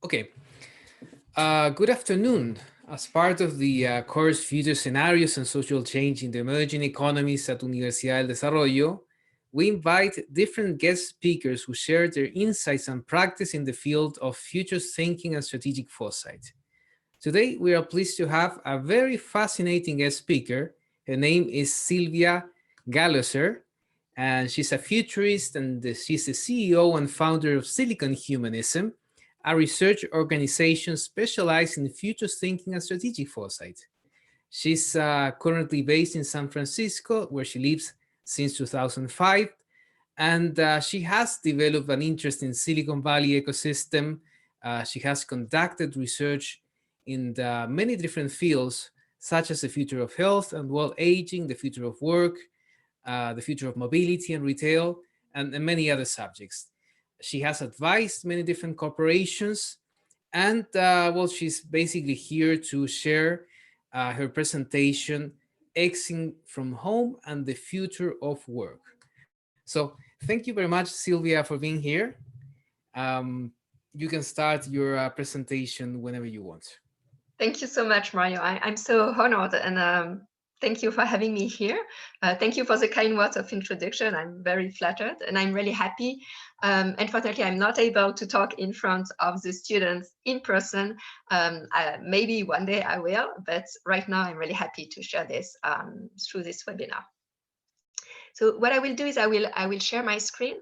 Okay, good afternoon. As part of the course Future Scenarios and Social Change in the Emerging Economies at Universidad del Desarrollo, we invite different guest speakers who share their insights and practice in the field of future thinking and strategic foresight. Today, we are pleased to have a very fascinating guest speaker. Her name is Sylvia Gallusser, and she's a futurist and she's the CEO and founder of Silicon Humanism, a research organization specialized in future thinking and strategic foresight. She's currently based in San Francisco, where she lives since 2005, and she has developed an interest in Silicon Valley ecosystem. She has conducted research in many different fields, such as the future of health and well-aging, the future of work, the future of mobility and retail, and many other subjects. She has advised many different corporations, and well, she's basically here to share her presentation, Exiting from Home and the Future of Work. So thank you very much, Sylvia, for being here. Um, you can start your presentation whenever you want. Thank you so much, Mario. I'm so honored, and thank you for having me here. Thank you for the kind words of introduction. I'm very flattered, and I'm really happy. Unfortunately, I'm not able to talk in front of the students in person. Maybe one day I will, but right now I'm really happy to share this through this webinar. So what I will do is I will share my screen.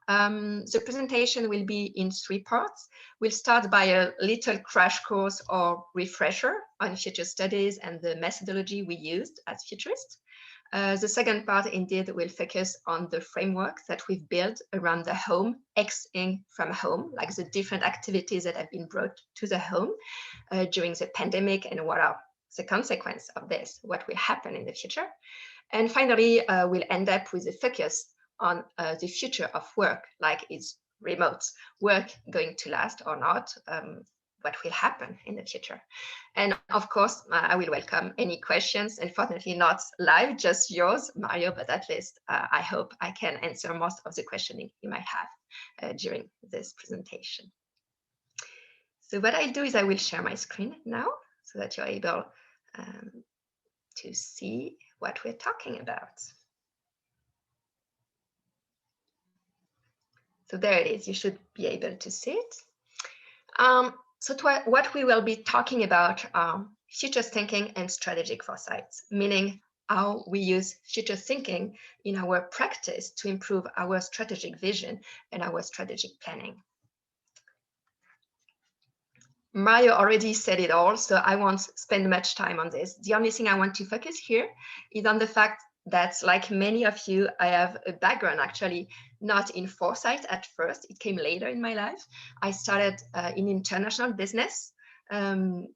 The presentation will be in 3 parts. We'll start by a little crash course or refresher on future studies and the methodology we used as futurists. The second part indeed will focus on the framework that we've built around the home, exiting from home, like the different activities that have been brought to the home during the pandemic and what are the consequences of this, what will happen in the future. And finally, we'll end up with a focus on the future of work, like is remote work going to last or not, what will happen in the future. And of course, I will welcome any questions, unfortunately not live, just yours, Mario, but at least I hope I can answer most of the questioning you might have during this presentation. So what I'll do is I will share my screen now so that you're able to see what we're talking about. So there it is, you should be able to see it. So what we will be talking about are future thinking and strategic foresights, meaning how we use future thinking in our practice to improve our strategic vision and our strategic planning. Mario already said it all, so I won't spend much time on this. The only thing I want to focus here is on the fact that, like many of you, I have a background actually not in foresight at first. It came later in my life. I started in international business,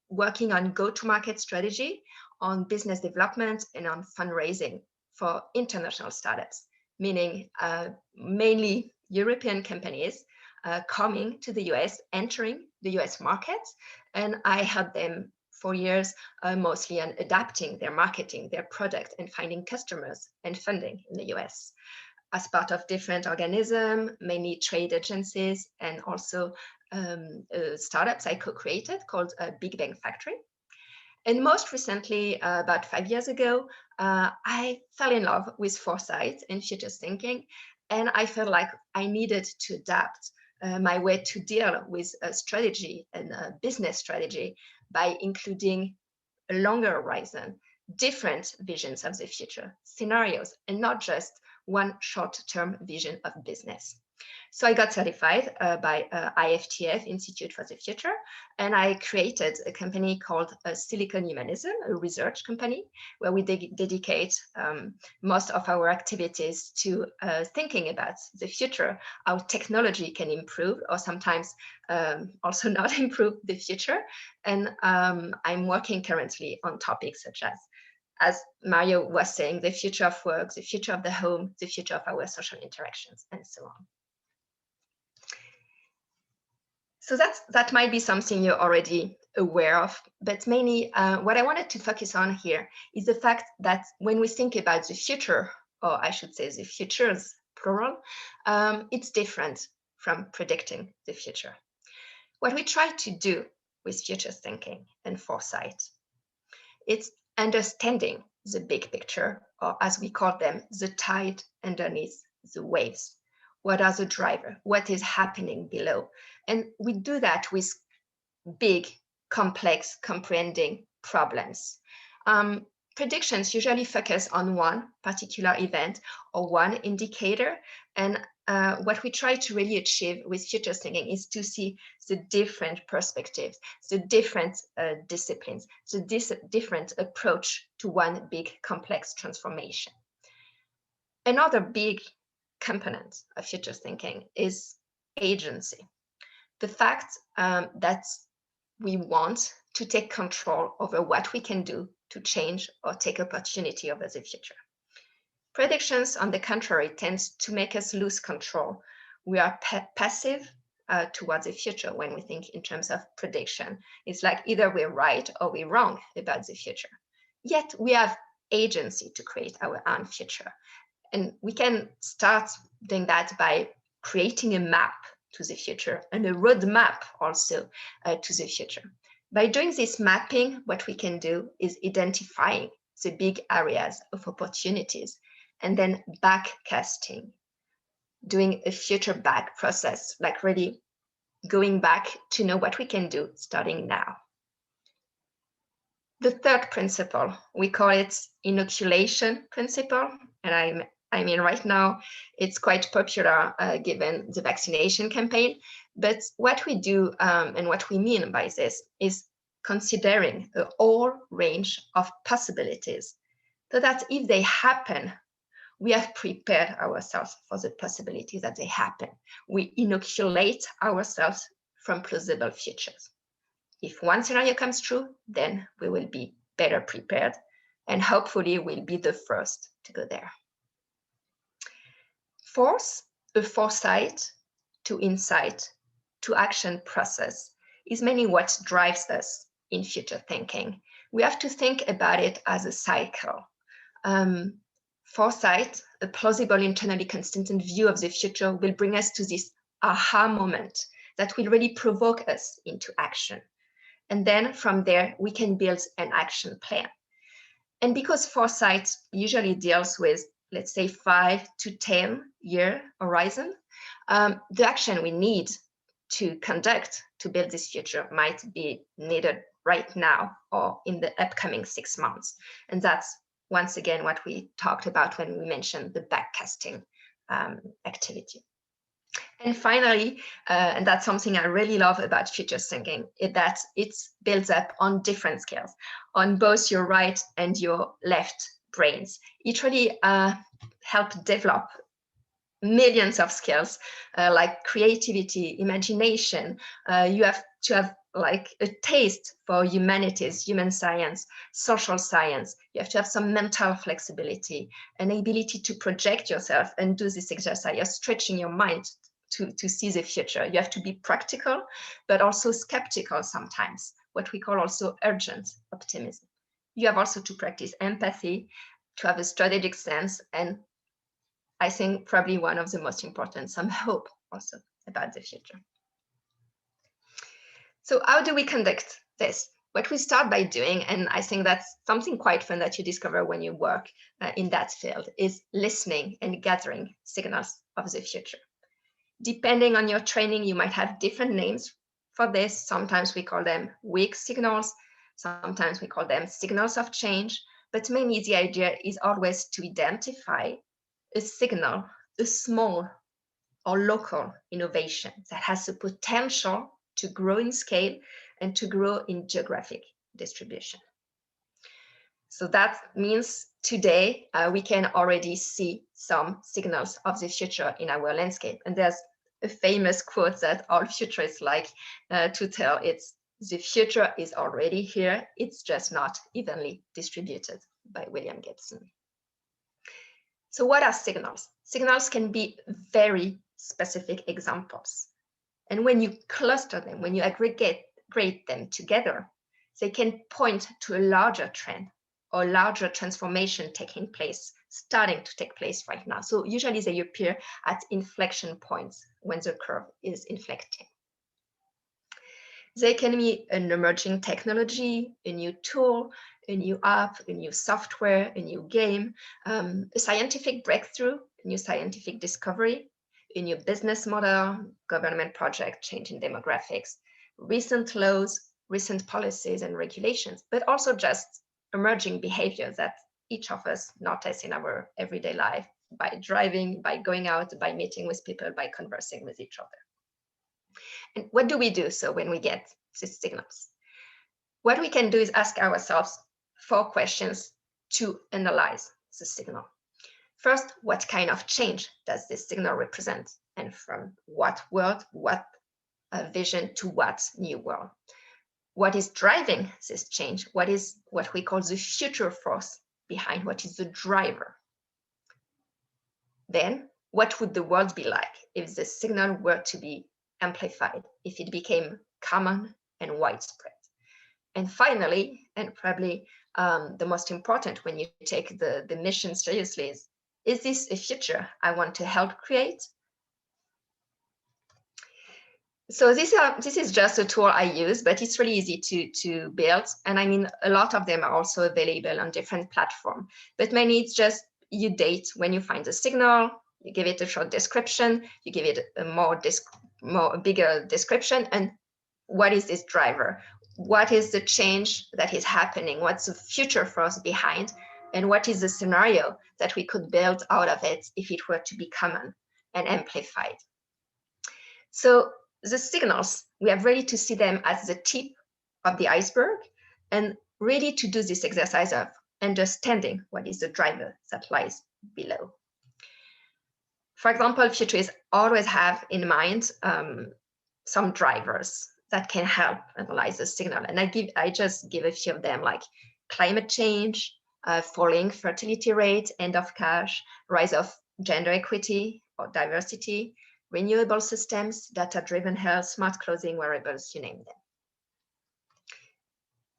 working on go-to-market strategy, on business development, and on fundraising for international startups, meaning mainly European companies coming to the US, entering the US market, and I helped them for years, mostly on adapting their marketing, their product, and finding customers and funding in the US as part of different organisms, mainly trade agencies, and also startups I co-created called Big Bang Factory. And most recently, about 5 years ago, I fell in love with foresight and future thinking, and I felt like I needed to adapt my way to deal with a strategy and a business strategy by including a longer horizon, different visions of the future, scenarios, and not just one short-term vision of business. So I got certified by IFTF, Institute for the Future, and I created a company called Silicon Humanism, a research company, where we dedicate most of our activities to thinking about the future, how technology can improve or sometimes also not improve the future. And I'm working currently on topics such as Mario was saying, the future of work, the future of the home, the future of our social interactions, and so on. So that might be something you're already aware of, but mainly what I wanted to focus on here is the fact that when we think about the future, or I should say the futures, plural, it's different from predicting the future. What we try to do with future thinking and foresight, it's understanding the big picture, or as we call them, the tide underneath the waves. What are the drivers? What is happening below? And we do that with big, complex, comprehending problems. Predictions usually focus on one particular event or one indicator. And what we try to really achieve with future thinking is to see the different perspectives, the different disciplines, the different approach to one big complex transformation. Another big component of future thinking is agency. The fact that we want to take control over what we can do to change or take opportunity over the future. Predictions, on the contrary, tends to make us lose control. We are passive towards the future when we think in terms of prediction. It's like either we're right or we're wrong about the future. Yet we have agency to create our own future. And we can start doing that by creating a map to the future and a roadmap also to the future. By doing this mapping, what we can do is identifying the big areas of opportunities and then backcasting, doing a future back process, like really going back to know what we can do starting now. The third principle, we call it inoculation principle. And I mean, right now, it's quite popular given the vaccination campaign. But what we do and what we mean by this is considering a whole range of possibilities so that if they happen, we have prepared ourselves for the possibility that they happen. We inoculate ourselves from plausible futures. If one scenario comes true, then we will be better prepared and hopefully we'll be the first to go there. Fourth, a foresight to insight to action process is mainly what drives us in future thinking. We have to think about it as a cycle. Foresight, a plausible, internally consistent view of the future, will bring us to this aha moment that will really provoke us into action. And then from there, we can build an action plan. And because foresight usually deals with, let's say, 5 to 10-year horizon, the action we need to conduct to build this future might be needed right now or in the upcoming 6 months. And that's, once again, what we talked about when we mentioned the backcasting activity. And finally, and that's something I really love about future thinking, is that it builds up on different skills, on both your right and your left brains. It really helps develop millions of skills like creativity, imagination. You have to have like a taste for humanities, human science, social science. You have to have some mental flexibility, an ability to project yourself and do this exercise. You're stretching your mind to see the future. You have to be practical, but also skeptical sometimes, what we call also urgent optimism. You have also to practice empathy, to have a strategic sense, and I think probably one of the most important, some hope also about the future. So how do we conduct this? What we start by doing, and I think that's something quite fun that you discover when you work in that field, is listening and gathering signals of the future. Depending on your training, you might have different names for this. Sometimes we call them weak signals. Sometimes we call them signals of change. But mainly the idea is always to identify a signal, a small or local innovation that has the potential to grow in scale and to grow in geographic distribution. So that means today we can already see some signals of the future in our landscape. And there's a famous quote that all futurists like to tell. It's, the future is already here. It's just not evenly distributed, by William Gibson. So what are signals? Signals can be very specific examples. And when you cluster them, when you aggregate them together, they can point to a larger trend or larger transformation taking place, starting to take place right now. So usually they appear at inflection points when the curve is inflecting. They can be an emerging technology, a new tool, a new app, a new software, a new game, a scientific breakthrough, a new scientific discovery, a new business model, government project, changing demographics, recent laws, recent policies and regulations, but also just emerging behaviors that each of us notice in our everyday life by driving, by going out, by meeting with people, by conversing with each other. And what do we do so when we get these signals? What we can do is ask ourselves 4 questions to analyze the signal. First, what kind of change does this signal represent? And from what world, what vision to what new world? What is driving this change? What is what we call the future force behind? What is the driver? Then, what would the world be like if the signal were to be amplified, if it became common and widespread? And finally, and probably the most important when you take the mission seriously, is this a future I want to help create? So this is just a tool I use, but it's really easy to build. And I mean, a lot of them are also available on different platforms, but mainly it's just you date when you find the signal, you give it a short description, you give it a bigger description, and what is this driver? What is the change that is happening? What's the future force behind? And what is the scenario that we could build out of it if it were to be common and amplified? So the signals, we are ready to see them as the tip of the iceberg and ready to do this exercise of understanding what is the driver that lies below. For example, futurists always have in mind some drivers that can help analyze the signal. And I just give a few of them, like climate change, falling fertility rate, end of cash, rise of gender equity or diversity, renewable systems, data-driven health, smart clothing, wearables, you name them.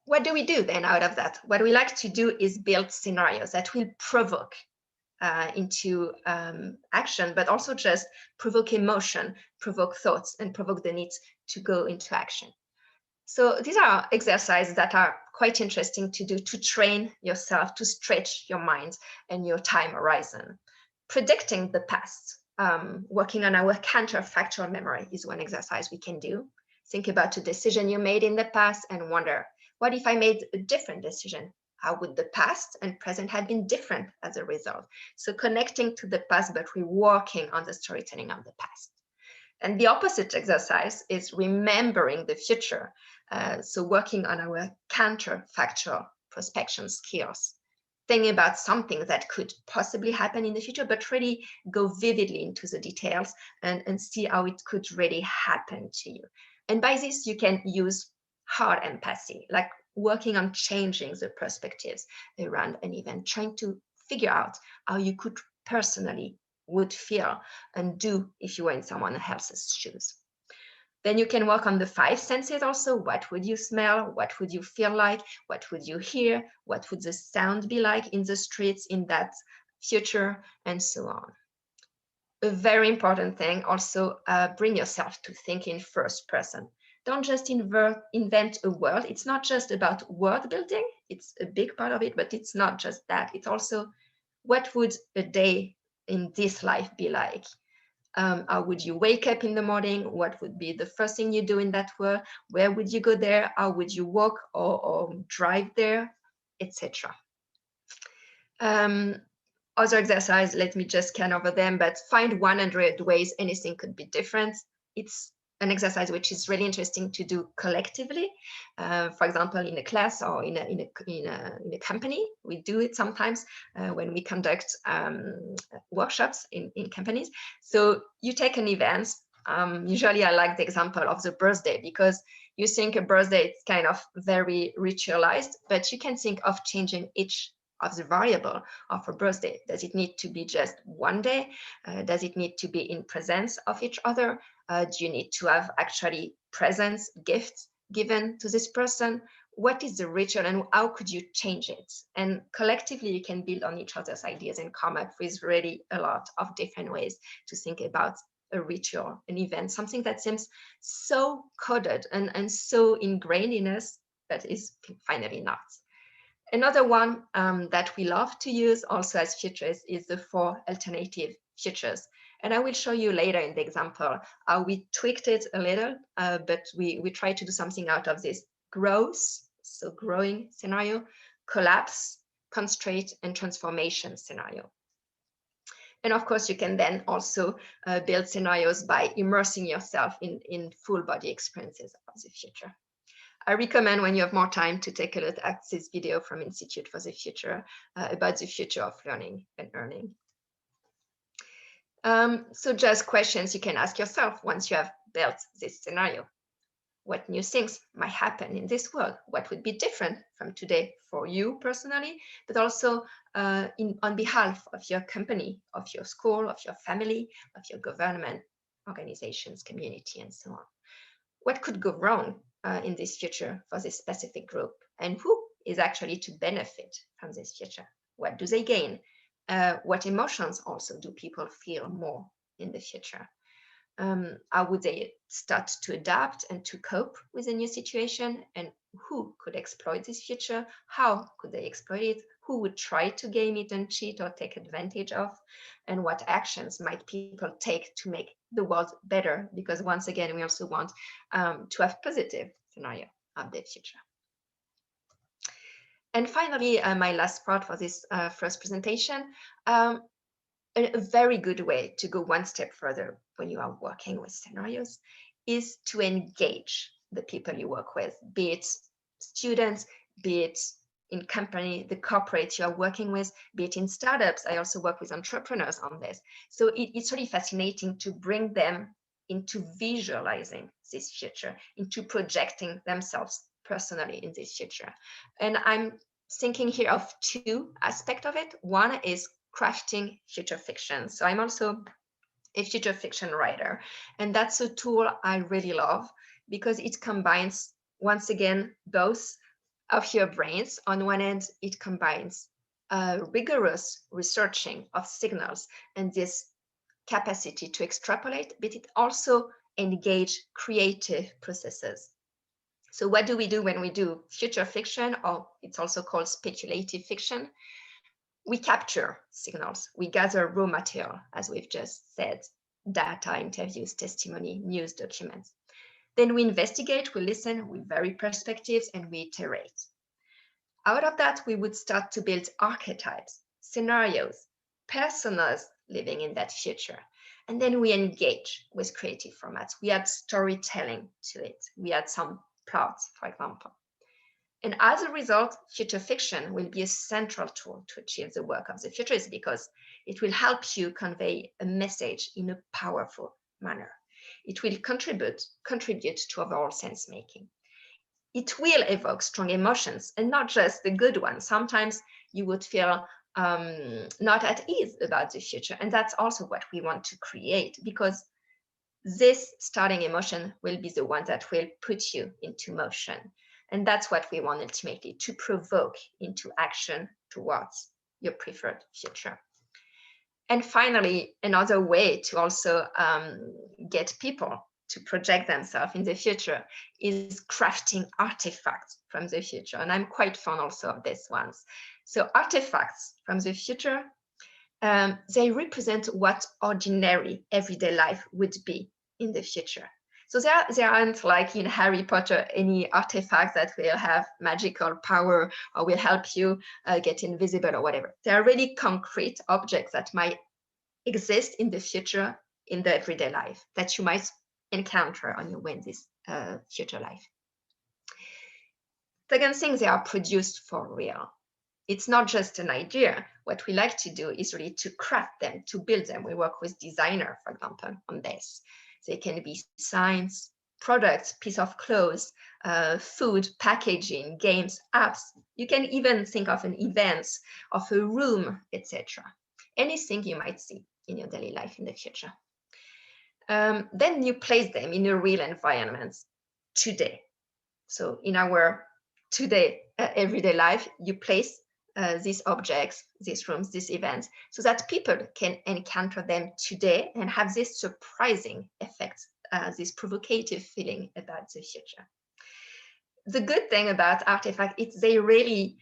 What do we do then out of that? What we like to do is build scenarios that will provoke into action, but also just provoke emotion, provoke thoughts, and provoke the need to go into action. So these are exercises that are quite interesting to do to train yourself, to stretch your mind and your time horizon. Predicting the past, working on our counterfactual memory is one exercise we can do. Think about a decision you made in the past and wonder, what if I made a different decision? How would the past and present have been different as a result? So connecting to the past, but reworking on the storytelling of the past. And the opposite exercise is remembering the future. So working on our counterfactual prospection skills. Thinking about something that could possibly happen in the future, but really go vividly into the details and see how it could really happen to you. And by this, you can use hard empathy, like working on changing the perspectives around an event, trying to figure out how you could personally would feel and do if you were in someone else's shoes. Then you can work on the 5 senses also. What would you smell? What would you feel like? What would you hear? What would the sound be like in the streets in that future? And so on. A very important thing also, bring yourself to think in first person. Don't just invent a world. It's not just about world building. It's a big part of it, but it's not just that. It's also, what would a day in this life be like? How would you wake up in the morning? What would be the first thing you do in that world? Where would you go there? How would you walk or drive there, etc. Other exercise, let me just scan over them, but find 100 ways anything could be different. It's an exercise which is really interesting to do collectively. For example, in a class or in a company, we do it sometimes when we conduct workshops in companies. So you take an event. Usually I like the example of the birthday, because you think a birthday is kind of very ritualized, but you can think of changing each of the variable of a birthday. Does it need to be just one day? Does it need to be in presence of each other? Do you need to have actually presents, gifts given to this person? What is the ritual and how could you change it? And collectively, you can build on each other's ideas and come up with really a lot of different ways to think about a ritual, an event, something that seems so coded and so ingrained in us, but is finally not. Another one that we love to use also as futures is the 4 alternative futures. And I will show you later in the example how we tweaked it a little, but we try to do something out of this: growth, so growing scenario, collapse, constraint, and transformation scenario. And of course, you can then also build scenarios by immersing yourself in full body experiences of the future. I recommend, when you have more time, to take a look at this video from Institute for the Future about the future of learning and earning. So just questions you can ask yourself once you have built this scenario. What new things might happen in this world? What would be different from today for you personally, but also on behalf of your company, of your school, of your family, of your government, organizations, community, and so on? What could go wrong in this future for this specific group? And who is actually to benefit from this future? What do they gain? What emotions also do people feel more in the future? How would they start to adapt and to cope with a new situation? And who could exploit this future? How could they exploit it? Who would try to game it and cheat or take advantage of? And what actions might people take to make the world better? Because once again, we also want to have positive scenario of the future. And finally, my last part for this first presentation, a very good way to go one step further when you are working with scenarios is to engage the people you work with, be it students, be it in company, the corporate you are working with, be it in startups. I also work with entrepreneurs on this. So it's really fascinating to bring them into visualizing this future, into projecting themselves personally in this future. And I'm thinking here of 2 aspects of it. One is crafting future fiction. So I'm also a future fiction writer, and that's a tool I really love because it combines, once again, both of your brains. On one end, it combines rigorous researching of signals and this capacity to extrapolate, but it also engage creative processes. So what do we do when we do future fiction, or it's also called speculative fiction? We capture signals, we gather raw material, as we've just said, data, interviews, testimony, news documents. Then we investigate, we listen, we vary perspectives, and we iterate. Out of that, we would start to build archetypes, scenarios, personas living in that future. And then we engage with creative formats. We add storytelling to it. We add some plots, for example. And as a result, future fiction will be a central tool to achieve the work of the futurists because it will help you convey a message in a powerful manner. It will contribute to overall sense making. It will evoke strong emotions, and not just the good ones. Sometimes you would feel not at ease about the future, and that's also what we want to create, because this starting emotion will be the one that will put you into motion. And that's what we want ultimately, to provoke into action towards your preferred future. And finally, another way to also get people to project themselves in the future is crafting artifacts from the future. And I'm quite fond also of these ones. So artifacts from the future, they represent what ordinary everyday life would be in the future. So there aren't, like in Harry Potter, any artifacts that will have magical power or will help you get invisible or whatever. They are really concrete objects that might exist in the future, in the everyday life, that you might encounter on your way in this future life. Second thing, they are produced for real. It's not just an idea. What we like to do is really to craft them, to build them. We work with designers, for example, on this. They can be signs, products, piece of clothes, food, packaging, games, apps. You can even think of an event, of a room, etc. Anything you might see in your daily life in the future. Then you place them in a real environment today. So in our today everyday life, you place these objects, these rooms, these events, so that people can encounter them today and have this surprising effect, this provocative feeling about the future. The good thing about artifacts is they really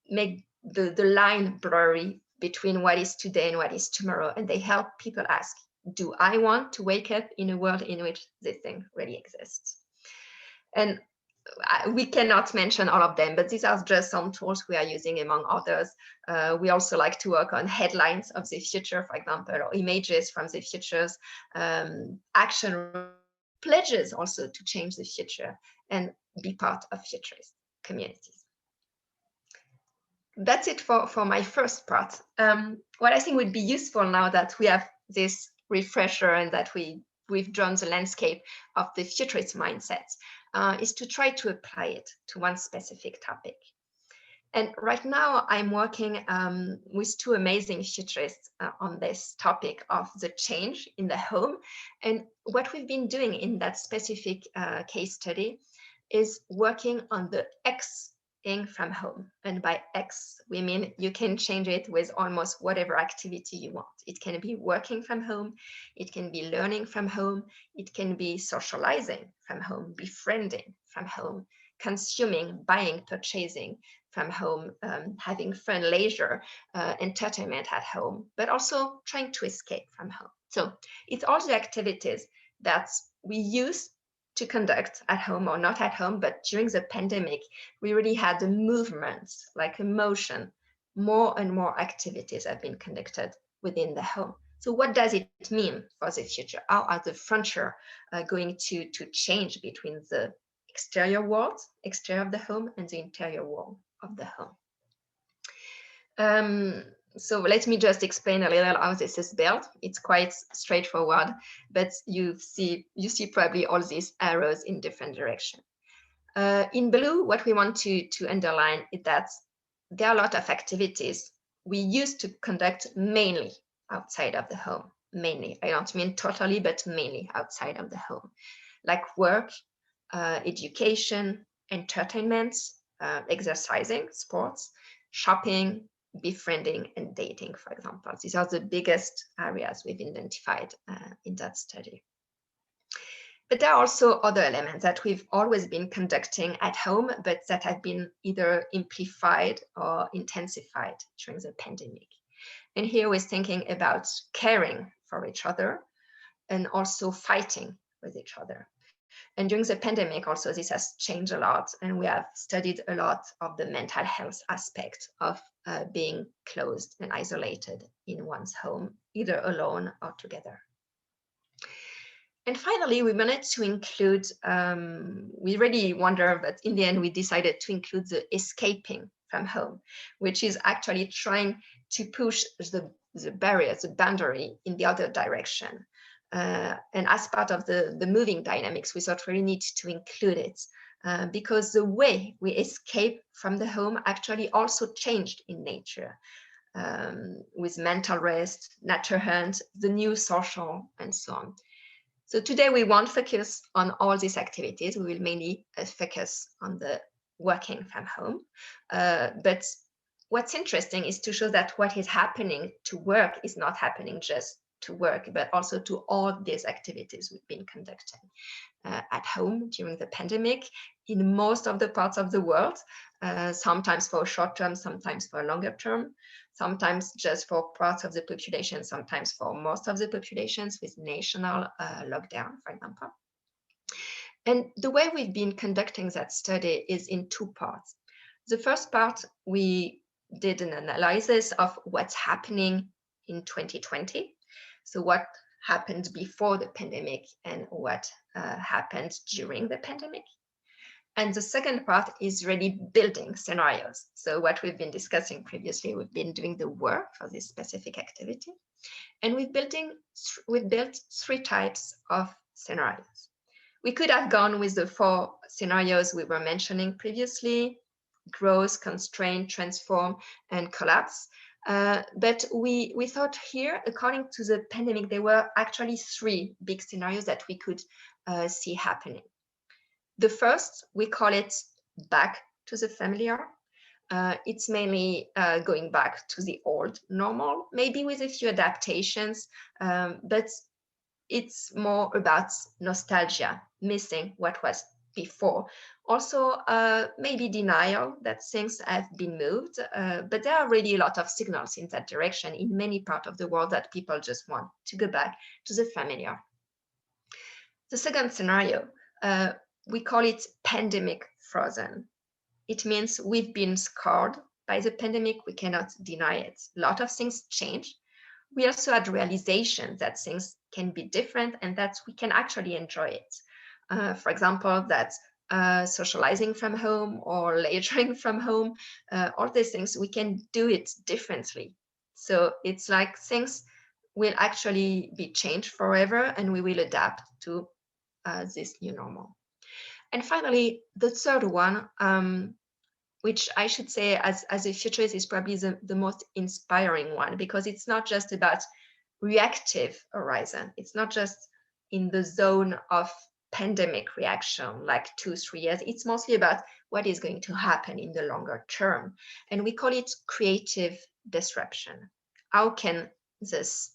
make the line blurry between what is today and what is tomorrow, and they help people ask, do I want to wake up in a world in which this thing really exists? And we cannot mention all of them, but these are just some tools we are using among others. We also like to work on headlines of the future, for example, or images from the futures, action pledges also to change the future and be part of futurist communities. That's it for my first part. What I think would be useful now that we have this refresher and that we've drawn the landscape of the futurist mindsets, is to try to apply it to one specific topic. And right now I'm working with two amazing futurists on this topic of the change in the home. And what we've been doing in that specific case study is working on the X-ing from home. And by X, we mean you can change it with almost whatever activity you want. It can be working from home, it can be learning from home, it can be socializing from home, befriending from home, consuming, buying, purchasing from home, having fun, leisure, entertainment at home, but also trying to escape from home. So it's all the activities that we use to conduct at home or not at home, but during the pandemic, we really had a movement, like a motion. More and more activities have been conducted within the home. So what does it mean for the future? How are the frontier going to change between the exterior world, exterior of the home, and the interior world of the home? So let me just explain a little how this is built. It's quite straightforward, but you see probably all these arrows in different directions. In blue, what we want to underline is that there are a lot of activities we used to conduct mainly outside of the home. Mainly, I don't mean totally, but mainly outside of the home, like work, education, entertainment, exercising, sports, shopping, befriending, and dating, for example. These are the biggest areas we've identified in that study. But there are also other elements that we've always been conducting at home, but that have been either amplified or intensified during the pandemic. And here we're thinking about caring for each other and also fighting with each other. And during the pandemic, also, this has changed a lot. And we have studied a lot of the mental health aspect of being closed and isolated in one's home, either alone or together. And finally, we wanted to include, we really wonder, but in the end, we decided to include the escaping from home, which is actually trying to push the barrier, the boundary in the other direction. And as part of the moving dynamics, we thought we really need to include it because the way we escape from the home actually also changed in nature with mental rest, nature hunt, the new social, and so on. So today we won't focus on all these activities. We will mainly focus on the working from home. But what's interesting is to show that what is happening to work is not happening just to work, but also to all these activities we've been conducting at home during the pandemic in most of the parts of the world, sometimes for short term, sometimes for longer term, sometimes just for parts of the population, sometimes for most of the populations with national lockdown, for example. And the way we've been conducting that study is in two parts. The first part, we did an analysis of what's happening in 2020. So what happened before the pandemic and what happened during the pandemic. And the second part is really building scenarios. So what we've been discussing previously, we've been doing the work for this specific activity. And we've built 3 types of scenarios. We could have gone with the 4 scenarios we were mentioning previously: growth, constraint, transform, and collapse. But we thought here, according to the pandemic, there were actually 3 big scenarios that we could see happening. The first, we call it back to the familiar. It's mainly going back to the old normal, maybe with a few adaptations, but it's more about nostalgia, missing what was before. Also, maybe denial that things have been moved, but there are really a lot of signals in that direction in many parts of the world that people just want to go back to the familiar. The second scenario, we call it pandemic frozen. It means we've been scarred by the pandemic. We cannot deny it. A lot of things change. We also had realization that things can be different and that we can actually enjoy it. For example, that socializing from home or lecturing from home, all these things, we can do it differently. So it's like things will actually be changed forever and we will adapt to this new normal. And finally, the third one, which I should say as a futurist is probably the most inspiring one, because it's not just about reactive horizon. It's not just in the zone of pandemic reaction, like 2-3 years. It's mostly about what is going to happen in the longer term. And we call it creative disruption. How can this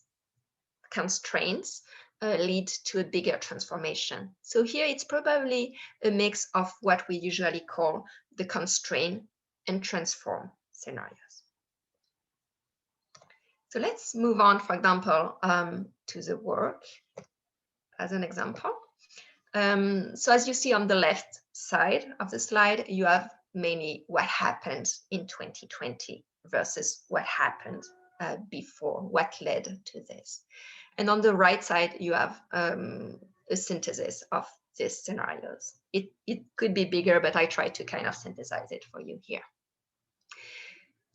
constraints lead to a bigger transformation? So here it's probably a mix of what we usually call the constrain and transform scenarios. So let's move on, for example, to the work as an example. So as you see on the left side of the slide, you have mainly what happened in 2020 versus what happened before, what led to this. And on the right side, you have a synthesis of these scenarios. It could be bigger, but I try to kind of synthesize it for you here.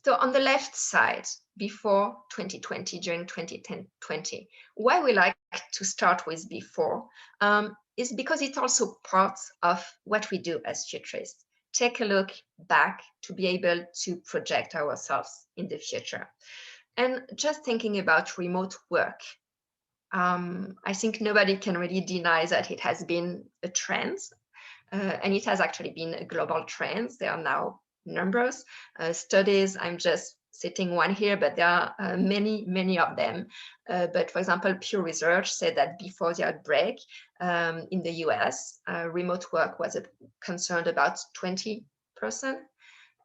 So on the left side, before 2020, during 2020, why we like to start with before is because it's also part of what we do as futurists. Take a look back to be able to project ourselves in the future. And just thinking about remote work, I think nobody can really deny that it has been a trend, and it has actually been a global trend. There are now numerous studies. I'm just citing one here, but there are many of them. But for example, Pew Research said that before the outbreak in the US, remote work was concerned about 20%.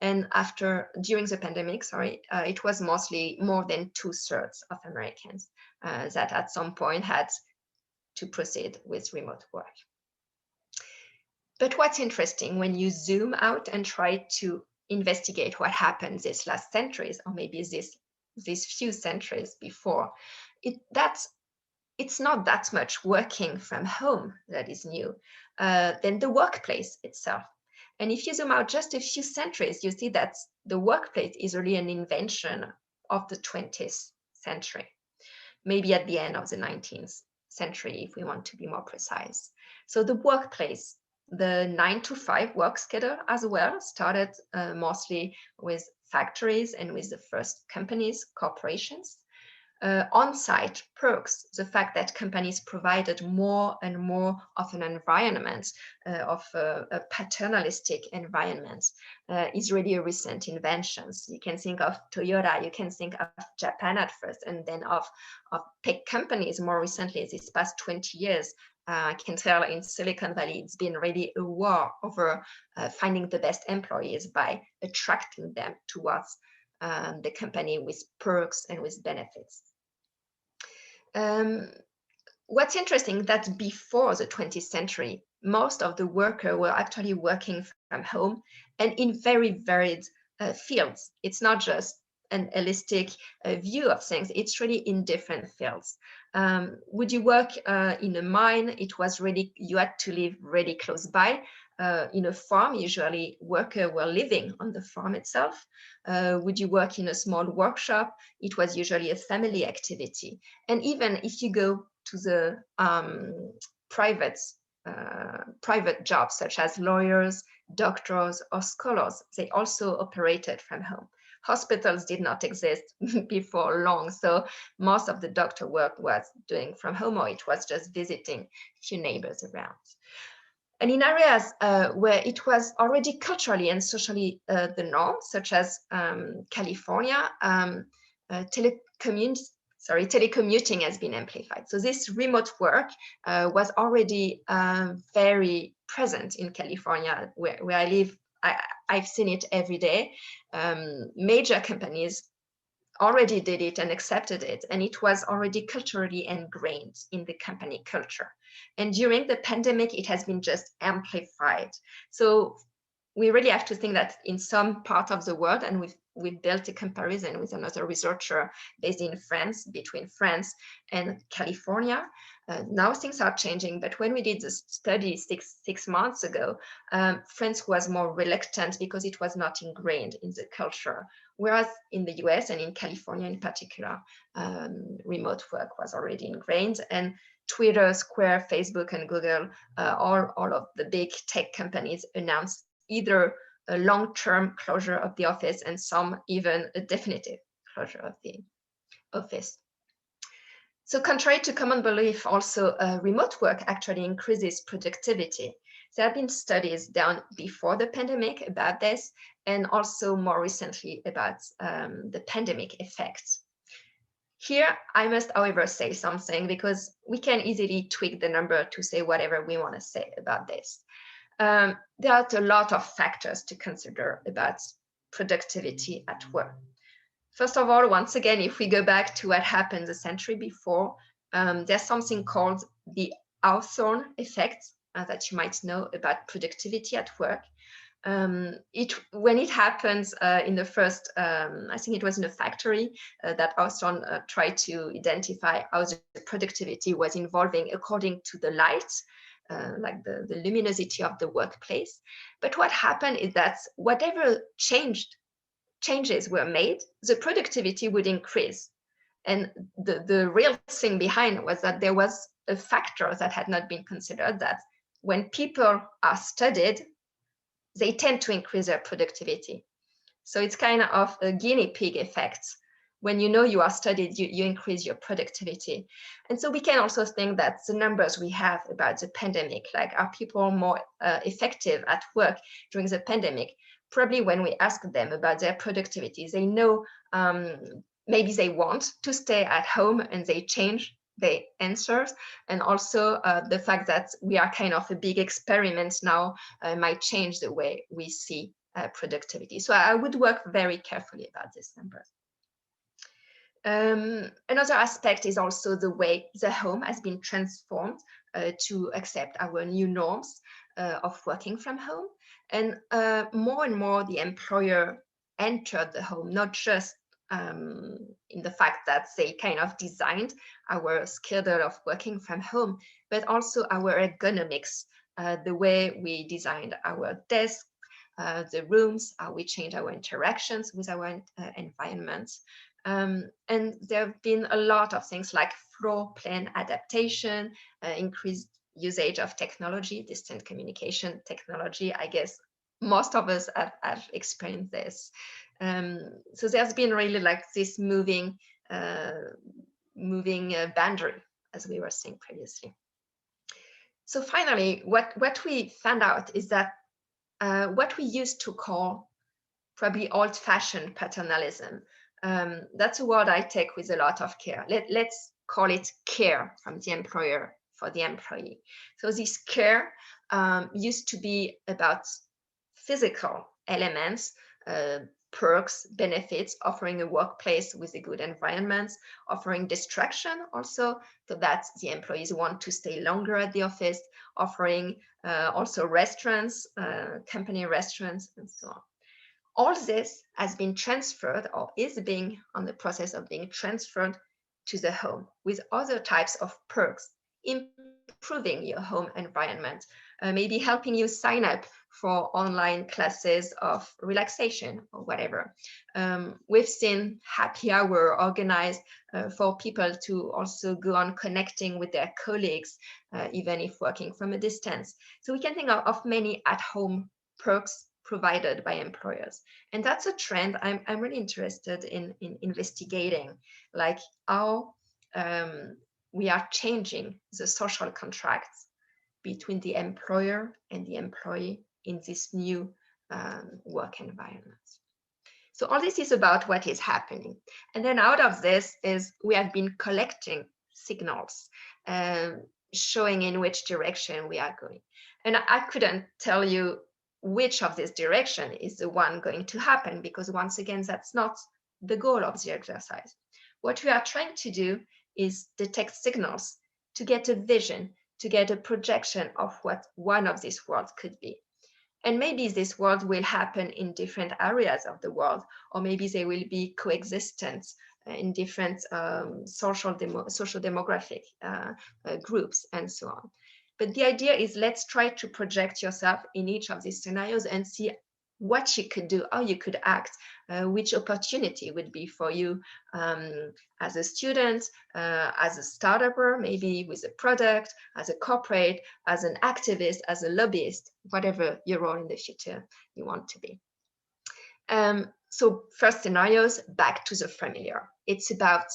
And during the pandemic, it was mostly more than 2/3 of Americans that at some point had to proceed with remote work. But what's interesting, when you zoom out and try to investigate what happened these last centuries, or maybe these few centuries before, it's not that much working from home that is new, than the workplace itself. And if you zoom out just a few centuries, you see that the workplace is really an invention of the 20th century, maybe at the end of the 19th century, if we want to be more precise. So the workplace, the 9-to-5 work schedule as well, started mostly with factories and with the first companies, corporations. On-site perks, the fact that companies provided more and more of an environment, of a paternalistic environment, is really a recent invention. You can think of Toyota, you can think of Japan at first, and then of tech companies more recently, these past 20 years. I can tell in Silicon Valley, it's been really a war over finding the best employees by attracting them towards the company with perks and with benefits. What's interesting that before the 20th century, most of the workers were actually working from home and in very varied fields. It's not just an holistic view of things, it's really in different fields. Would you work in a mine? It was really, you had to live really close by. In a farm, usually workers were living on the farm itself. Would you work in a small workshop? It was usually a family activity. And even if you go to the private jobs, such as lawyers, doctors, or scholars, they also operated from home. Hospitals did not exist before long, so most of the doctor work was doing from home, or it was just visiting a few neighbors around. And in areas where it was already culturally and socially the norm, such as California, telecommuting has been amplified. So this remote work was already very present in California, where I live. I've seen it every day. Major companies already did it and accepted it, and it was already culturally ingrained in the company culture. And during the pandemic, it has been just amplified. So we really have to think that in some part of the world, and we've built a comparison with another researcher based in France, between France and California. Now things are changing, but when we did the study six months ago, France was more reluctant because it was not ingrained in the culture. Whereas in the US and in California in particular, remote work was already ingrained, and Twitter, Square, Facebook, and Google, all of the big tech companies announced either a long-term closure of the office and some even a definitive closure of the office. So contrary to common belief, also remote work actually increases productivity. There have been studies done before the pandemic about this, and also more recently about the pandemic effects. Here, I must, however, say something, because we can easily tweak the number to say whatever we want to say about this. There are a lot of factors to consider about productivity at work. First of all, once again, if we go back to what happened a century before, there's something called the Hawthorne effect that you might know about productivity at work. When it happens in the first, I think it was in a factory that Hawthorne tried to identify how the productivity was evolving according to the light, like the luminosity of the workplace. But what happened is that whatever changes were made, the productivity would increase. And the real thing behind was that there was a factor that had not been considered, that when people are studied, they tend to increase their productivity. So it's kind of a guinea pig effect. When you know you are studied, you increase your productivity. And so we can also think that the numbers we have about the pandemic, like are people more effective at work during the pandemic? Probably when we ask them about their productivity, they know maybe they want to stay at home and they change their answers. And also the fact that we are kind of a big experiment now might change the way we see productivity. So I would work very carefully about this number. Another aspect is also the way the home has been transformed to accept our new norms of working from home. And more the employer entered the home, not just in the fact that they kind of designed our schedule of working from home, but also our ergonomics, the way we designed our desk, the rooms, how we change our interactions with our environments. And there have been a lot of things like floor plan adaptation, increased usage of technology, distant communication technology. I guess most of us have experienced this. So there's been really like this moving boundary, as we were saying previously. So finally, what we found out is that what we used to call probably old-fashioned paternalism, that's a word I take with a lot of care. Let's call it care from the employer for the employee. So this care used to be about physical elements, perks, benefits, offering a workplace with a good environment, offering distraction also, so that the employees want to stay longer at the office, offering also restaurants, company restaurants, and so on. All this has been transferred, or is being on the process of being transferred to the home with other types of perks, improving your home environment, maybe helping you sign up for online classes of relaxation or whatever. We've seen happy hour organized for people to also go on connecting with their colleagues, even if working from a distance. So we can think of many at-home perks provided by employers. And that's a trend I'm really interested in investigating, like how we are changing the social contracts between the employer and the employee in this new work environment. So all this is about what is happening. And then out of this is we have been collecting signals showing in which direction we are going. And I couldn't tell you which of this direction is the one going to happen, because once again, that's not the goal of the exercise. What we are trying to do is detect signals to get a vision, to get a projection of what one of these worlds could be. And maybe this world will happen in different areas of the world, or maybe they will be coexistent in different social demographic groups and so on. But the idea is, let's try to project yourself in each of these scenarios and see what you could do, how you could act, which opportunity would be for you as a student, as a startuper, maybe with a product, as a corporate, as an activist, as a lobbyist, whatever your role in the future you want to be. So first scenarios, back to the familiar. It's about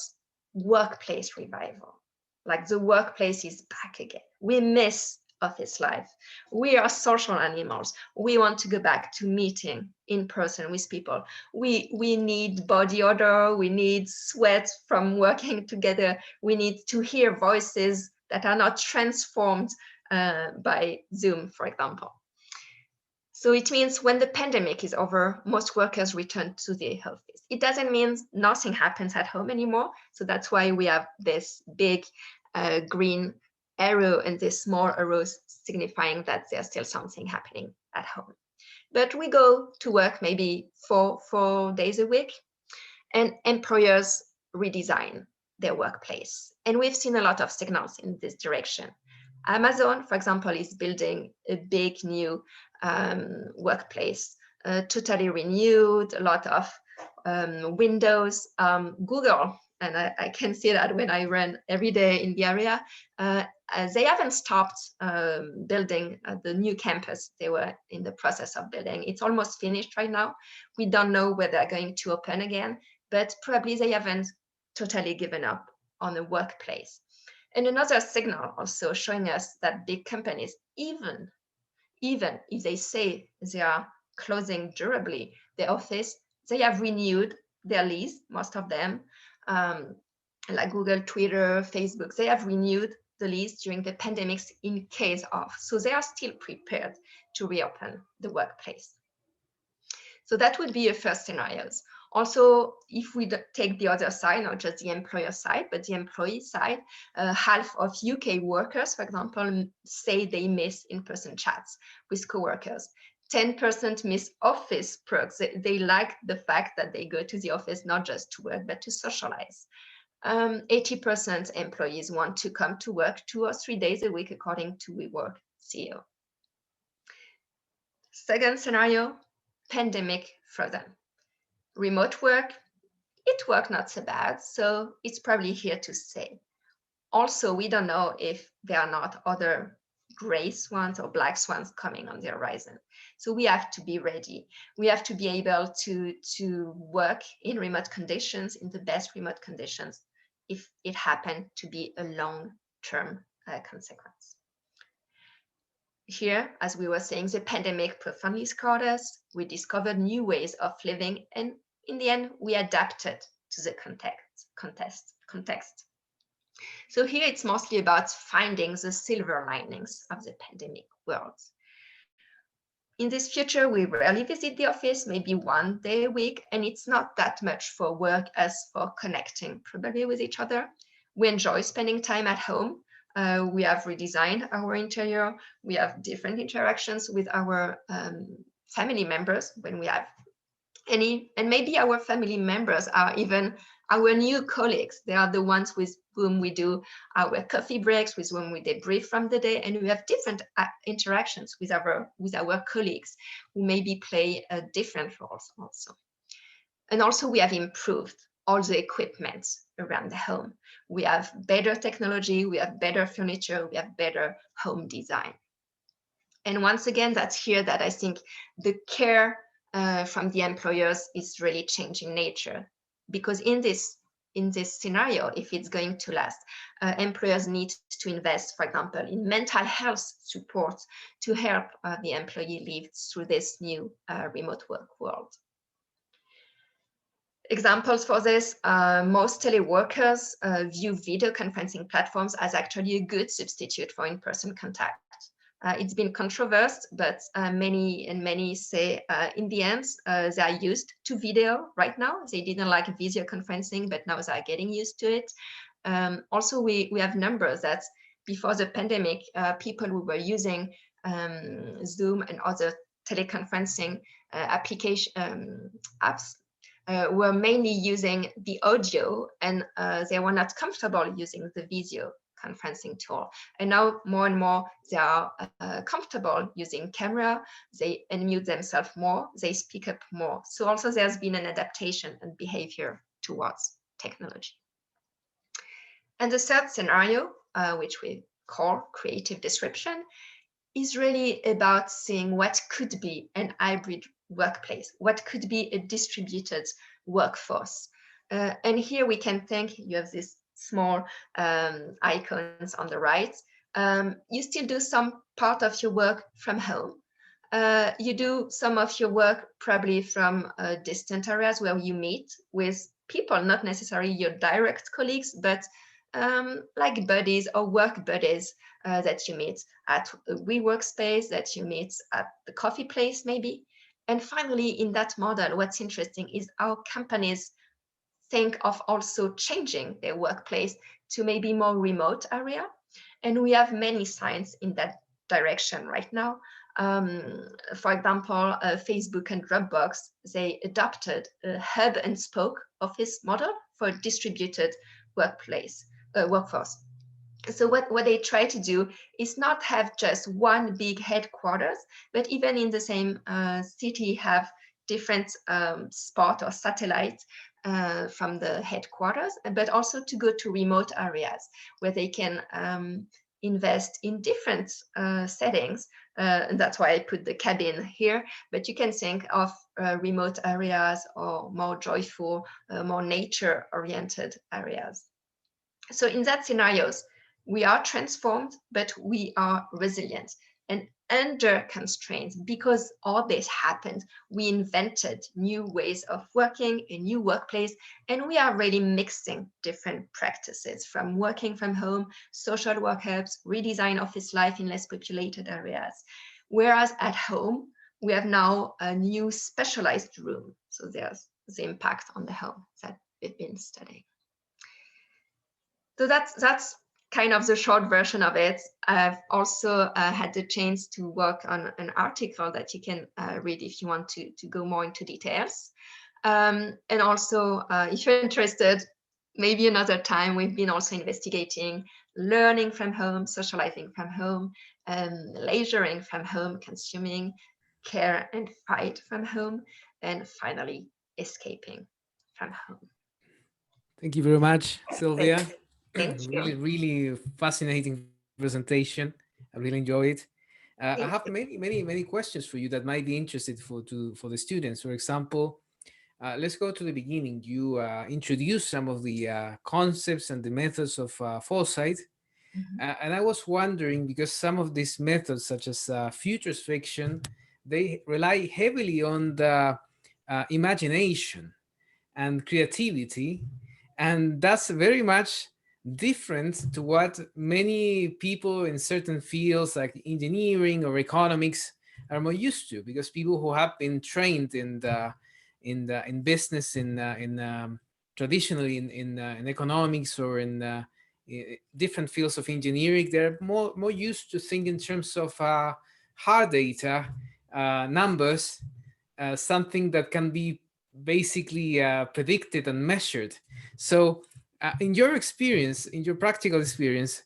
workplace revival. Like the workplace is back again. We miss office life. We are social animals. We want to go back to meeting in person with people. We need body odor. We need sweat from working together. We need to hear voices that are not transformed by Zoom, for example. So it means when the pandemic is over, most workers return to the office. It doesn't mean nothing happens at home anymore. So that's why we have this big green arrow and this small arrows signifying that there's still something happening at home. But we go to work maybe 4 days a week, and employers redesign their workplace. And we've seen a lot of signals in this direction. Amazon, for example, is building a big new workplace, totally renewed, a lot of windows. Google, and I can see that when I run every day in the area, they haven't stopped building the new campus they were in the process of building. It's almost finished right now. We don't know whether they're going to open again, but probably they haven't totally given up on the workplace. And another signal also showing us that big companies, even if they say they are closing durably their office, they have renewed their lease, most of them, like Google, Twitter, Facebook, they have renewed the lease during the pandemics in case of. So they are still prepared to reopen the workplace. So that would be a first scenarios. Also, if we take the other side, not just the employer side, but the employee side, half of UK workers, for example, say they miss in-person chats with coworkers. 10% miss office perks. They like the fact that they go to the office not just to work, but to socialize. 80% employees want to come to work 2 or 3 days a week, according to WeWork CEO. Second scenario, pandemic frozen. Remote work, it worked not so bad, so it's probably here to stay. Also, we don't know if there are not other gray swans or black swans coming on the horizon. So we have to be ready. We have to be able to work in remote conditions, in the best remote conditions, if it happened to be a long-term consequence. Here, as we were saying, the pandemic profoundly scarred us. We discovered new ways of living, and in the end, we adapted to the context. So here it's mostly about finding the silver linings of the pandemic world. In this future, we rarely visit the office, maybe 1 day a week, and it's not that much for work as for connecting probably with each other. We enjoy spending time at home. We have redesigned our interior. We have different interactions with our family members when we have any, and maybe our family members are even our new colleagues. They are the ones with whom we do our coffee breaks, with whom we debrief from the day, and we have different interactions with our colleagues who maybe play different roles also. And also we have improved all the equipment around the home. We have better technology, we have better furniture, we have better home design. And once again, that's here that I think the care from the employers is really changing nature, because in this in this scenario if it's going to last. Employers need to invest, for example, in mental health support to help the employee live through this new remote work world. Examples for this, most teleworkers view video conferencing platforms as actually a good substitute for in-person contact. It's been controversial, but many say in the end, they are used to video right now. They didn't like video conferencing, but now they are getting used to it. Also, we have numbers that before the pandemic, people who were using Zoom and other teleconferencing application apps were mainly using the audio, and they were not comfortable using the video conferencing tool. And now more and more they are comfortable using camera, they unmute themselves more, they speak up more. So also there's been an adaptation and behavior towards technology. And the third scenario, which we call creative disruption, is really about seeing what could be an hybrid workplace, what could be a distributed workforce. And here we can think, you have these small icons on the right. You still do some part of your work from home. You do some of your work probably from distant areas where you meet with people, not necessarily your direct colleagues, but like buddies or work buddies that you meet at a WeWork space, that you meet at the coffee place maybe. And finally, in that model, what's interesting is how companies think of also changing their workplace to maybe more remote area. And we have many signs in that direction right now. For example, Facebook and Dropbox, they adopted a hub and spoke office model for distributed workforce. So what they try to do is not have just one big headquarters, but even in the same city have different spot or satellites from the headquarters, but also to go to remote areas where they can invest in different settings. And that's why I put the cabin here, but you can think of remote areas or more joyful, more nature-oriented areas. So in that scenarios, we are transformed, but we are resilient. And under constraints, because all this happened, we invented new ways of working, a new workplace, and we are really mixing different practices from working from home, social work hubs, redesign office life in less populated areas. Whereas at home, we have now a new specialized room. So there's the impact on the home that we've been studying. So that's kind of the short version of it. I've also had the chance to work on an article that you can read if you want to go more into details. And also, if you're interested, maybe another time, we've been also investigating learning from home, socializing from home, leisuring from home, consuming, care and fight from home, and finally, escaping from home. Thank you very much, Sylvia. Thank you. Really fascinating presentation. I really enjoy it. I have many questions for you that might be interested for the students. For example, let's go to the beginning. You introduced some of the concepts and the methods of foresight. And I was wondering, because some of these methods, such as futures fiction, they rely heavily on the imagination and creativity. And that's very much different to what many people in certain fields like engineering or economics are more used to, because people who have been trained in business, traditionally in economics or in different fields of engineering, they're more used to think in terms of hard data, numbers, something that can be basically predicted and measured. So in your experience, in your practical experience,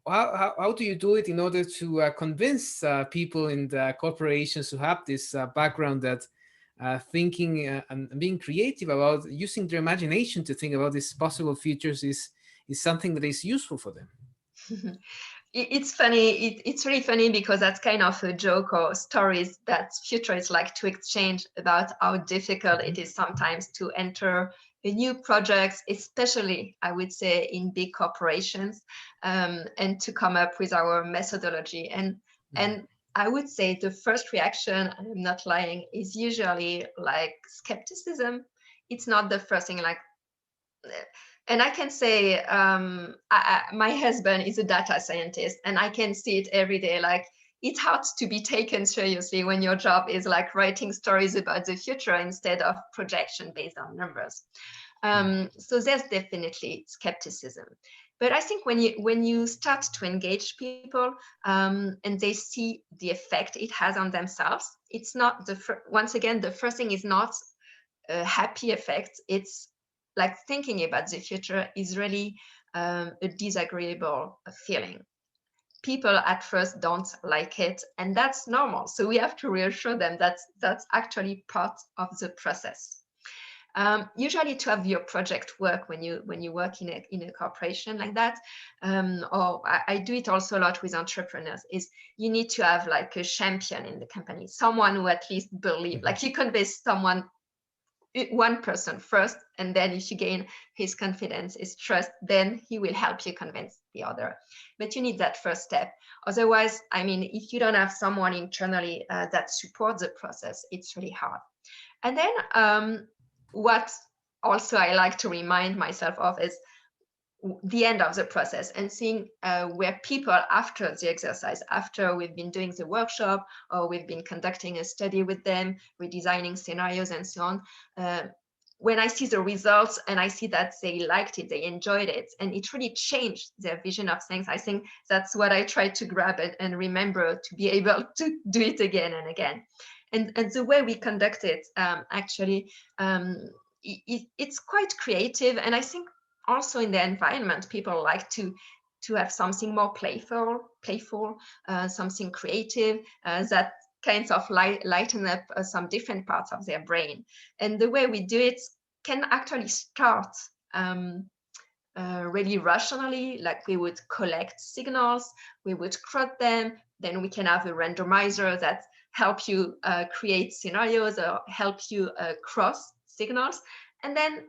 how do you do it in order to convince people in the corporations who have this background that thinking and being creative about using their imagination to think about these possible futures is something that is useful for them? It's funny. It's really funny because that's kind of a joke or stories that futurists like to exchange about how difficult it is sometimes to enter new projects, especially I would say in big corporations, and to come up with our methodology. And I would say the first reaction, I'm not lying, is usually like skepticism. It's not the first thing, like, and I can say, my husband is a data scientist, and I can see it every day. Like, it's hard to be taken seriously when your job is like writing stories about the future instead of projection based on numbers. So there's definitely skepticism. But I think when you start to engage people, and they see the effect it has on themselves, it's not once again, the first thing is not a happy effect. It's like thinking about the future is really a disagreeable feeling. People at first don't like it, and that's normal. So we have to reassure them that that's actually part of the process. Usually, to have your project work when you work in a corporation like that, or I do it also a lot with entrepreneurs, is you need to have like a champion in the company, someone who at least believe, like you convince someone, one person first, and then if you gain his confidence, his trust, then he will help you convince the other. But you need that first step. Otherwise, I mean, if you don't have someone internally that supports the process, it's really hard. And then what also I like to remind myself of is the end of the process, and seeing where people, after the exercise, after we've been doing the workshop or we've been conducting a study with them, redesigning scenarios and so on, when I see the results and I see that they liked it, they enjoyed it, and it really changed their vision of things, I think that's what I try to grab it and remember to be able to do it again and again. And the way we conduct it, actually, it's quite creative. And I think also in the environment, people like to have something more playful, something creative, that kinds of lighten up some different parts of their brain. And the way we do it can actually start really rationally, like we would collect signals, we would crowd them, then we can have a randomizer that help you create scenarios or help you cross signals. And then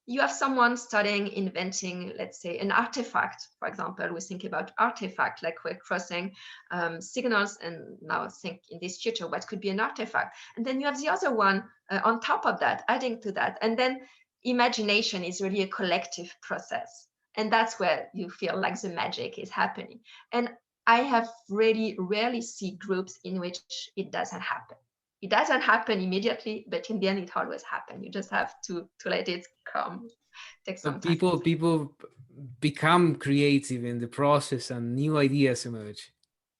you have someone studying, inventing, let's say, an artifact. For example, we think about artifact, like we're crossing signals, and now think in this future, what could be an artifact? And then you have the other one on top of that, adding to that. And then imagination is really a collective process. And that's where you feel like the magic is happening. And I have really rarely see groups in which it doesn't happen. It doesn't happen immediately, but in the end, it always happens. You just have to let it come. Take So some time. people become creative in the process, and new ideas emerge.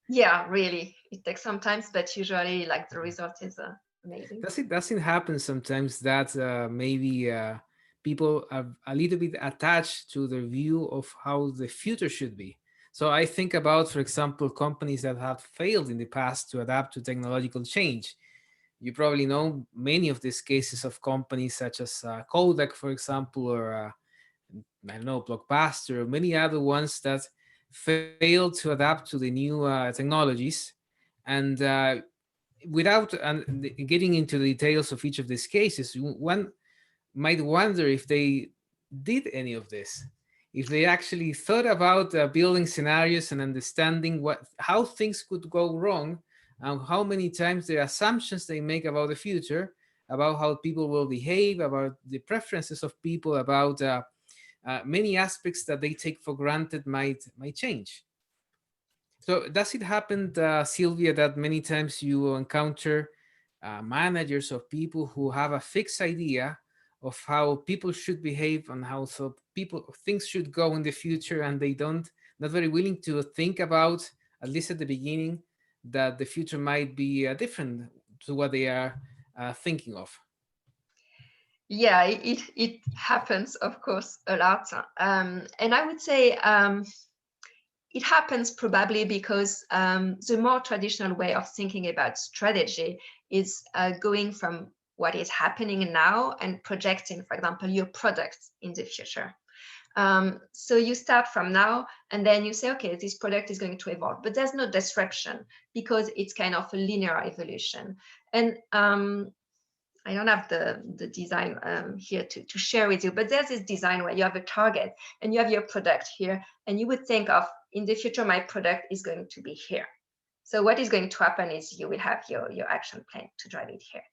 Yeah, really. It takes some time, but usually, like, the result is amazing. Does it happen sometimes that maybe people are a little bit attached to the view of how the future should be? So I think about, for example, companies that have failed in the past to adapt to technological change. You probably know many of these cases of companies such as Kodak, for example, or I don't know, Blockbuster, or many other ones that failed to adapt to the new technologies. And without getting into the details of each of these cases, one might wonder if they did any of this, if they actually thought about building scenarios and understanding how things could go wrong, and how many times the assumptions they make about the future, about how people will behave, about the preferences of people, about many aspects that they take for granted might change. So does it happen, Sylvia, that many times you encounter managers or people who have a fixed idea of how people should behave and how so people things should go in the future, and they not very willing to think about, at least at the beginning, that the future might be different to what they are thinking of? Yeah, it happens, of course, a lot. And I would say it happens probably because the more traditional way of thinking about strategy is going from what is happening now and projecting, for example, your product in the future. So you start from now, and then you say, okay, this product is going to evolve, but there's no disruption because it's kind of a linear evolution. And I don't have the design here to share with you, but there's this design where you have a target and you have your product here, and you would think of, in the future, my product is going to be here. So what is going to happen is you will have your action plan to drive it here.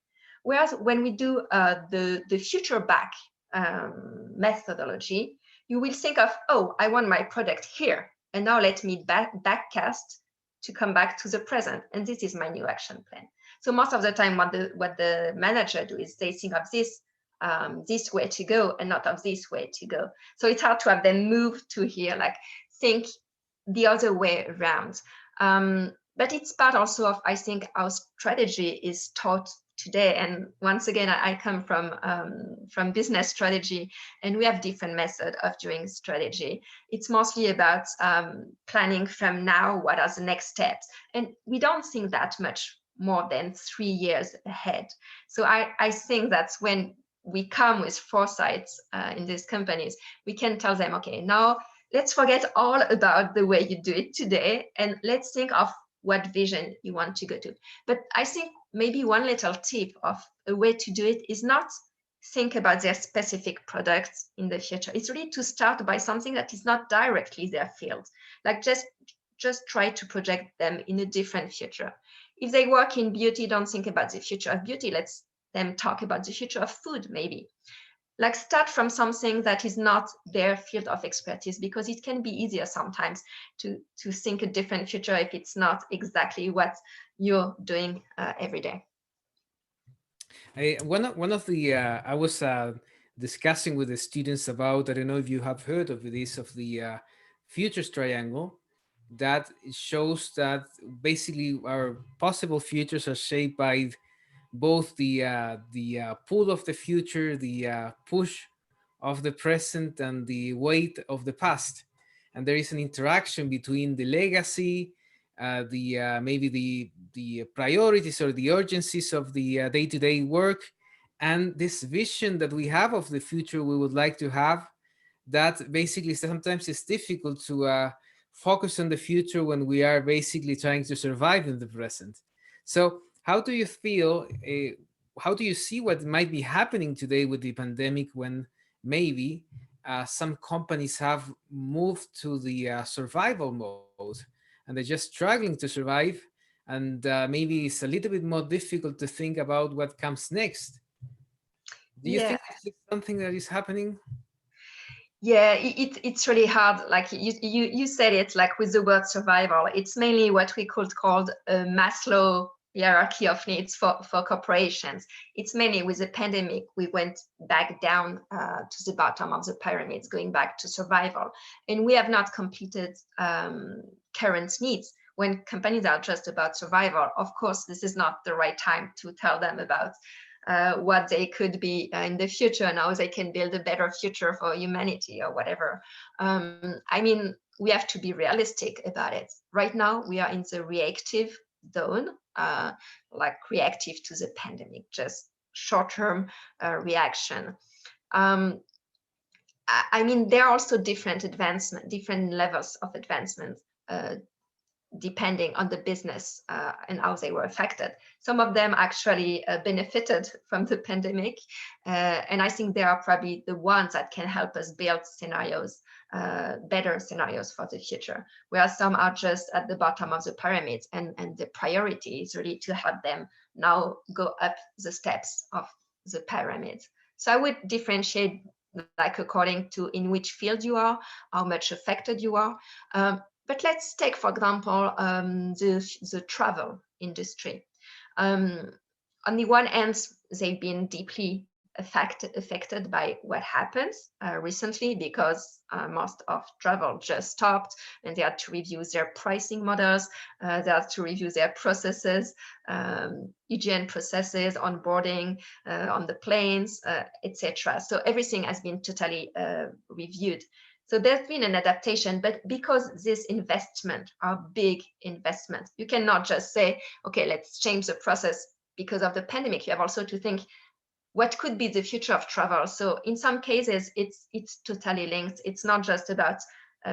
Whereas when we do the future back methodology, you will think of, oh, I want my product here, and now let me backcast to come back to the present, and this is my new action plan. So most of the time, what the manager do is they think of this way to go and not of this way to go. So it's hard to have them move to here, like think the other way around. But it's part also of, I think, our strategy is taught today. And once again, I come from business strategy, and we have different methods of doing strategy. It's mostly about planning from now, what are the next steps? And we don't think that much more than 3 years ahead. So I think that's when we come with foresight in these companies, we can tell them, okay, now let's forget all about the way you do it today, and let's think of what vision you want to go to. But I think maybe one little tip of a way to do it is not think about their specific products in the future. It's really to start by something that is not directly their field. Like just try to project them in a different future. If they work in beauty, don't think about the future of beauty. Let's them talk about the future of food, maybe. Like start from something that is not their field of expertise, because it can be easier sometimes to think a different future if it's not exactly what you're doing every day. One of the I was discussing with the students about, I don't know if you have heard of this, of the futures triangle, that shows that basically our possible futures are shaped by both the pull of the future, the push of the present, and the weight of the past. And there is an interaction between the legacy, the maybe the priorities or the urgencies of the day-to-day work, and this vision that we have of the future we would like to have. That basically sometimes it's difficult to focus on the future when we are basically trying to survive in the present. So how do you feel, how do you see what might be happening today with the pandemic, when maybe some companies have moved to the survival mode and they're just struggling to survive, and maybe it's a little bit more difficult to think about what comes next? Do you Yeah. think this is something that is happening? Yeah, it's really hard. Like you said it, like with the word survival, it's mainly what we could call a Maslow hierarchy of needs for corporations. It's mainly with the pandemic, we went back down to the bottom of the pyramids, going back to survival. And we have not completed current needs. When companies are just about survival, of course, this is not the right time to tell them about what they could be in the future and how they can build a better future for humanity or whatever. I mean, we have to be realistic about it. Right now, we are in the reactive zone, like reactive to the pandemic, just short-term reaction. I mean, there are also different levels of advancement depending on the business and how they were affected. Some of them actually benefited from the pandemic. And I think they are probably the ones that can help us build scenarios, better scenarios for the future, whereas some are just at the bottom of the pyramid, and the priority is really to help them now go up the steps of the pyramid. So I would differentiate like according to in which field you are, how much affected you are. But let's take, for example, the travel industry. On the one hand, they've been deeply affected by what happened recently, because most of travel just stopped, and they had to review their pricing models, they had to review their processes, hygiene processes, onboarding on the planes, etc. So everything has been totally reviewed. So there's been an adaptation, but because this investment are big investments, you cannot just say, okay, let's change the process because of the pandemic. You have also to think, what could be the future of travel? So in some cases, it's totally linked. It's not just about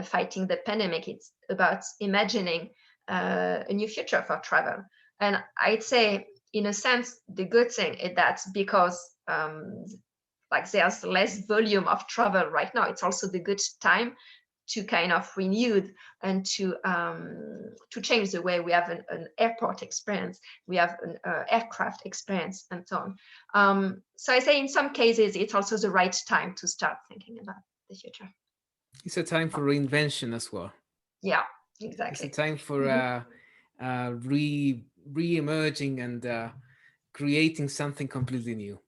fighting the pandemic. It's about imagining a new future for travel. And I'd say in a sense, the good thing is that because like there's less volume of travel right now, it's also the good time to kind of renew and to change the way we have an airport experience, we have an aircraft experience, and so on. So I say in some cases, it's also the right time to start thinking about the future. It's a time for reinvention as well. Yeah, It's a exactly. time for re-emerging and creating something completely new.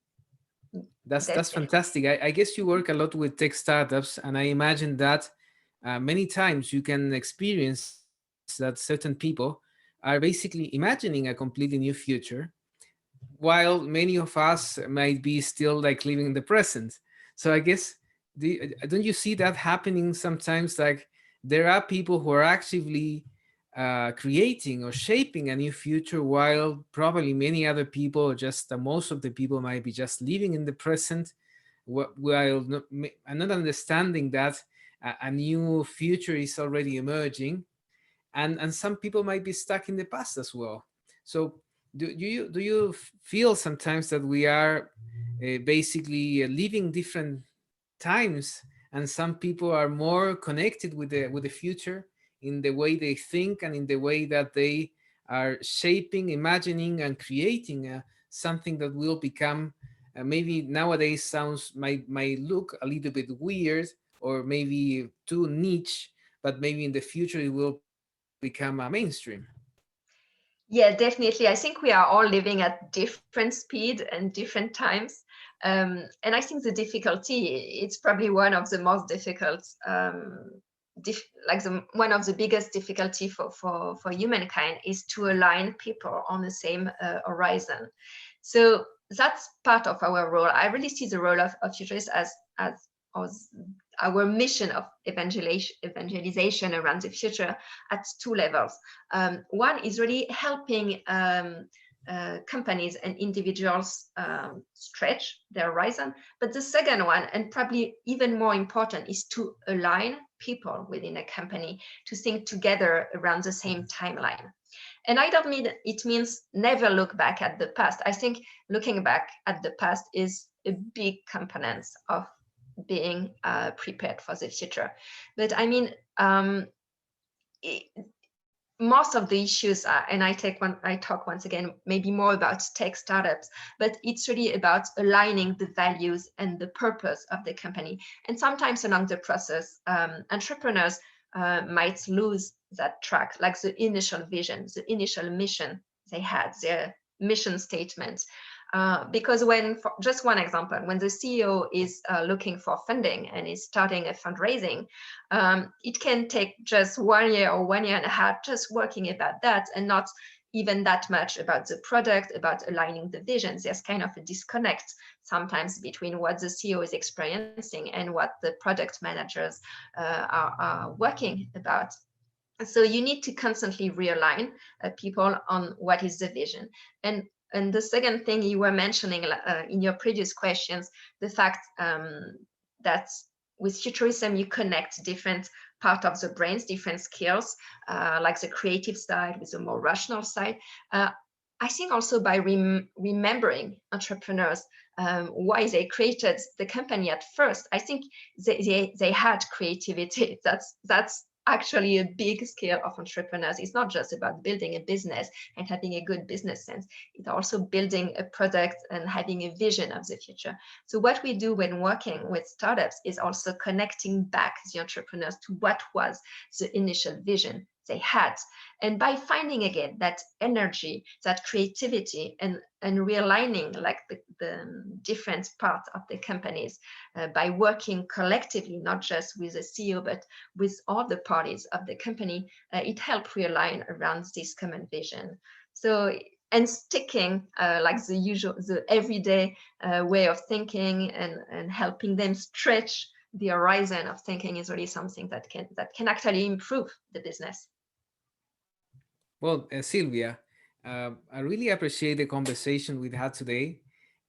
That's Definitely. fantastic. I guess you work a lot with tech startups, and I imagine that many times you can experience that certain people are basically imagining a completely new future, while many of us might be still like living in the present. So I guess, don't you see that happening sometimes? Like there are people who are actively creating or shaping a new future, while probably many other people, or just most of the people, might be just living in the present, while not understanding that a new future is already emerging, and some people might be stuck in the past as well. So do you feel sometimes that we are basically living different times, and some people are more connected with the future in the way they think and in the way that they are shaping, imagining, and creating something that will become maybe nowadays sounds might look a little bit weird or maybe too niche, but maybe in the future it will become a mainstream. Yeah, definitely. I think we are all living at different speed and different times. And I think the difficulty, it's probably one of the most difficult, one of the biggest difficulty for humankind is to align people on the same horizon. So that's part of our role. I really see the role of futurists as our mission of evangelization around the future at two levels. One is really helping companies and individuals stretch their horizon. But the second one, and probably even more important, is to align people within a company to think together around the same timeline. And I don't mean it means never look back at the past. I think looking back at the past is a big component of being prepared for the future. But I mean, most of the issues are, and I talk once again maybe more about tech startups, but it's really about aligning the values and the purpose of the company. And sometimes along the process, entrepreneurs might lose that track, like the initial vision, the initial mission they had, their mission statements. Because just one example, when the CEO is looking for funding and is starting a fundraising, it can take just 1 year or 1 year and a half just working about that and not even that much about the product, about aligning the visions. There's kind of a disconnect sometimes between what the CEO is experiencing and what the product managers are working about. So you need to constantly realign people on what is the vision. And the second thing you were mentioning in your previous questions, the fact that with futurism, you connect different part of the brains, different skills, like the creative side with the more rational side. I think also by remembering entrepreneurs, why they created the company at first. I think they had creativity. That's actually a big scale of entrepreneurs. It's not just about building a business and having a good business sense. It's also building a product and having a vision of the future. So what we do when working with startups is also connecting back the entrepreneurs to what was the initial vision they had. And by finding again that energy, that creativity, and realigning like the different parts of the companies by working collectively, not just with the CEO, but with all the parties of the company, it helped realign around this common vision. So, and sticking like the everyday way of thinking and helping them stretch the horizon of thinking is really something that can actually improve the business. Well, Sylvia, I really appreciate the conversation we've had today,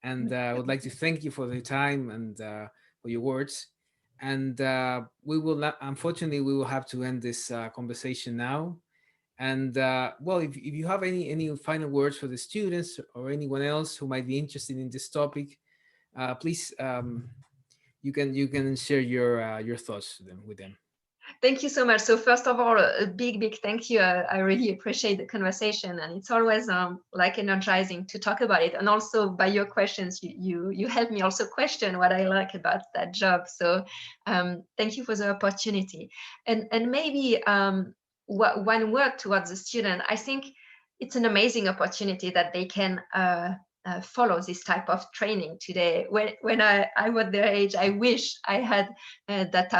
and I would like to thank you for the time and for your words. And we will, unfortunately, we will have to end this conversation now. And well, if you have any final words for the students or anyone else who might be interested in this topic, please, you can share your thoughts with them. Thank you so much. So first of all, a big thank you. I really appreciate the conversation, and it's always like energizing to talk about it. And also by your questions, you help me also question what I like about that job. So thank you for the opportunity. And maybe one word towards the student. I think it's an amazing opportunity that they can follow this type of training today. When I was their age, I wish I had that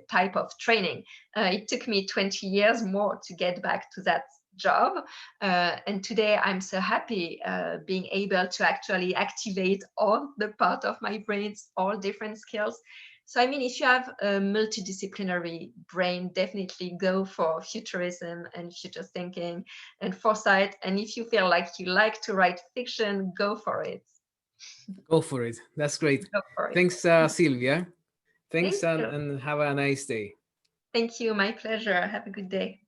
type of training. It took me 20 years more to get back to that job. And today I'm so happy being able to actually activate all the part of my brains, all different skills. So, I mean, if you have a multidisciplinary brain, definitely go for futurism and future thinking and foresight. And if you feel like you like to write fiction, go for it. Go for it. That's great. Go for it. Thanks, Sylvia. Thanks, Thank you. and have a nice day. Thank you. My pleasure. Have a good day.